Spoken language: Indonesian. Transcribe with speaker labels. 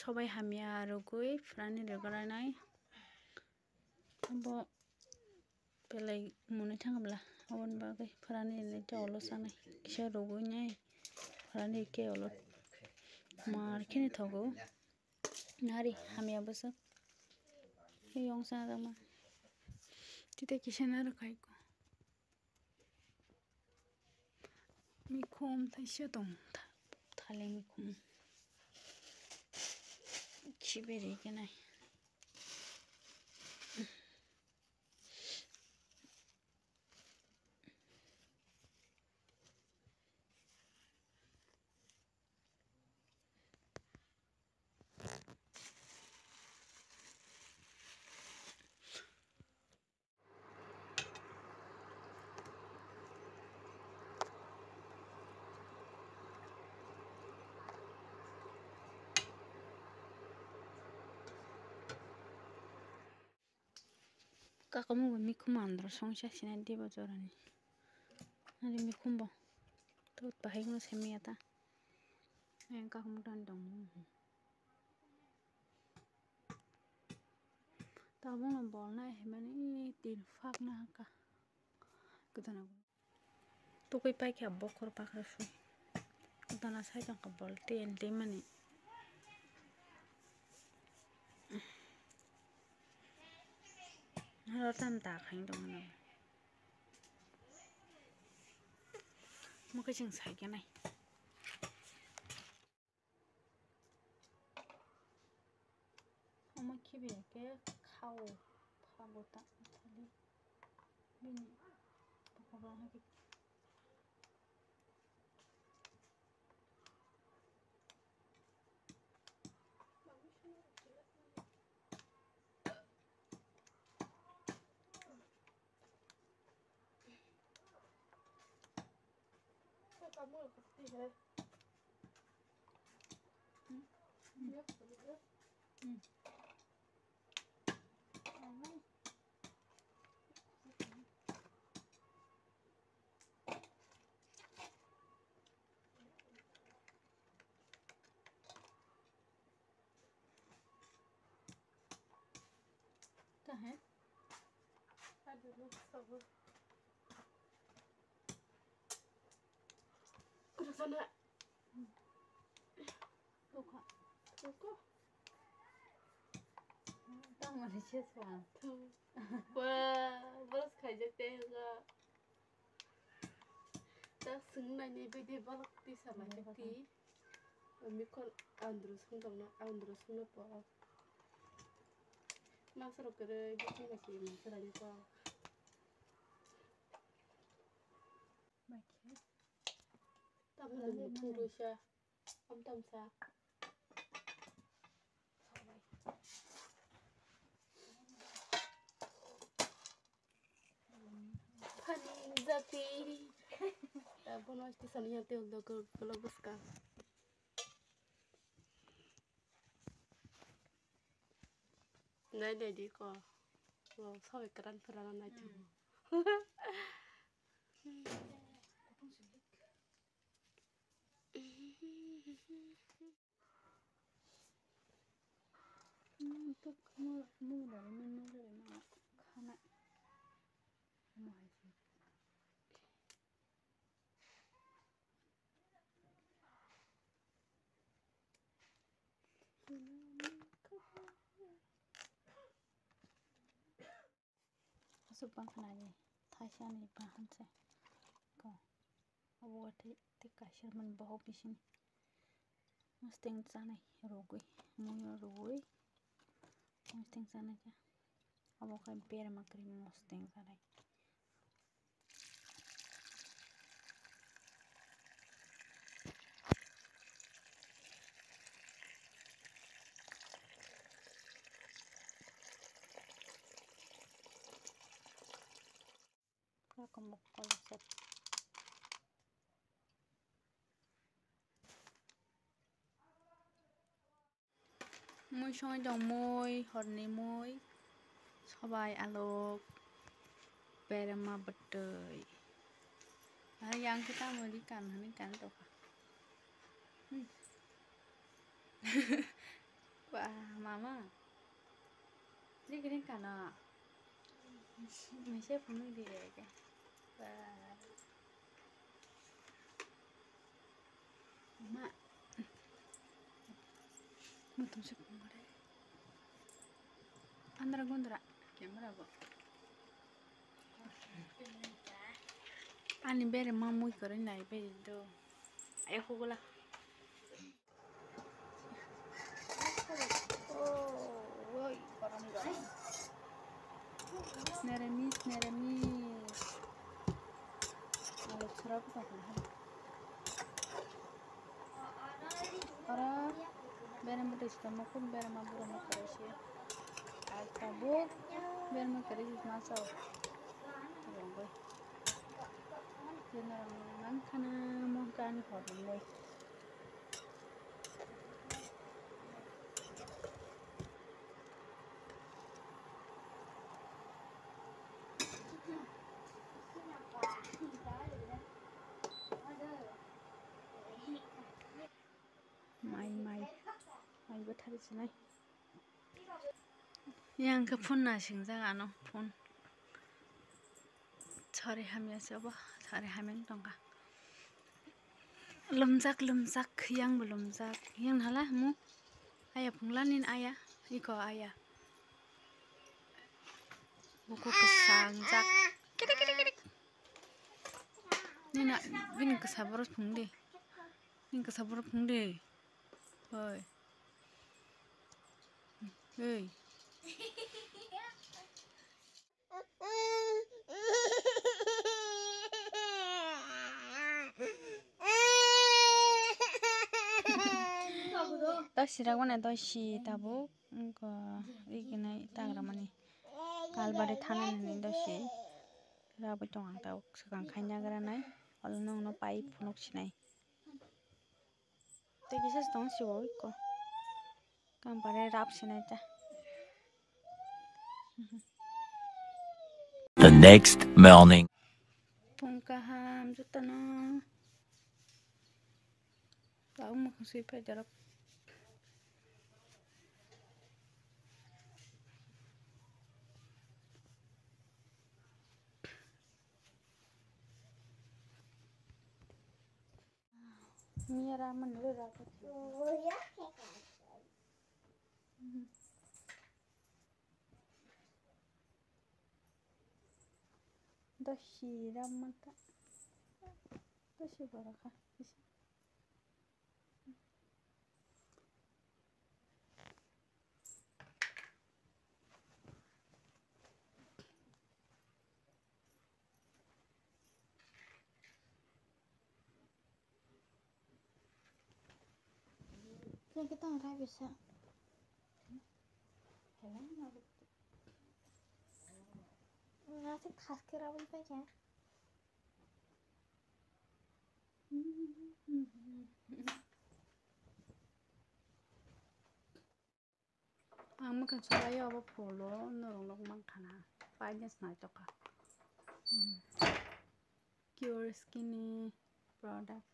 Speaker 1: सबाय हामिया रुगुइ फ्रानि रेगरानाय bo belai muni thangabla abon bagai frani ni tawlo sanai kisa rogo nyai frani ke olo mar khini thogo nari hamia basa yong sa dama tite kisa na rakai ko mikhom thaisya dong thale mikhom chiberi kenai kakamu mikhom andro songsa sina diba jorani ari mikhom bo tot bahai no semiata kakamu dan dong tabung no bol na hemani tin fak na ka kudana to koi pai kya bokor pakra sui kudana sai jang ka bol te mani Rotan tak hain dong na. Mau ke jeng sai kenai. Oma kibi ke kau phabota thali bini pakobang haki. Kamu pasti है क्या है sana luka tang Malaysia swang wah balas khajak teh ga tak sengna ni bede balak ti sama ti mikol andro sungna pa masro kere bikin masih masranya pa baik tamu tunggu sya tam sa Zati bono sti sania te undo kalau buska nai deh di ko lo soi keran nai tu untuk mu dari mana kana mau sih supang kanani thaisan ni pahan se ko awati tikashir man baho bisin musteng sanai rogui muyo rogui musteng sanai ja abo kai ber makri musteng sanai kamu kalau set mui soi dong mui horni mui sobai alok berema betul yang kita mau dikan to Mama. Đi cái đến cả nọ. Mình xếp không được gì vậy kìa. Mama. Mau tuh sih kemana? Andra gondra. Kamera bu. Ani bere mamu ikore nai bere do. Ayo hugula. Woi, koran. Neremis. Ayo cerap tak lah. Ora, bere mau tes tamu pun bere mau buru mau kerja. Ayo tabuk, bere mau kerja masuk. Tolong boy. Jangan orang kana mau kan hobi leh. Mai betul sih nih. Yang ke phone nasi nggak ano phone. Cari hamil siapa? Cari hamil tongka. Lumzak yang belum zak. Yang halah mu. Ayah penglanin ayah. Iko ayah. Buku kesang zak. Kirik. Nina, ini kesabaran pungde. Hoi. Hei. Dosi raguan dosi tabu, enggak, ini Instagram nih. Kalbar thana nih dosi, rabu cungang tahu sekarang kayaknya garanai, kalau nong paip punuk sinai. Tapi kisah setong sih boy kok, kampare rap sinai ta.
Speaker 2: The next morning.
Speaker 1: Pungkaham juta no, tahu mau kasih jarak. Mira menurut aku. Dosi ramata. Dosi berapa?
Speaker 3: Kan kita nggak bisa. Ngasih khas kira apa aja.
Speaker 1: Ang makan saya apa polo, norong makan banyak nak toka. Cure skinny product.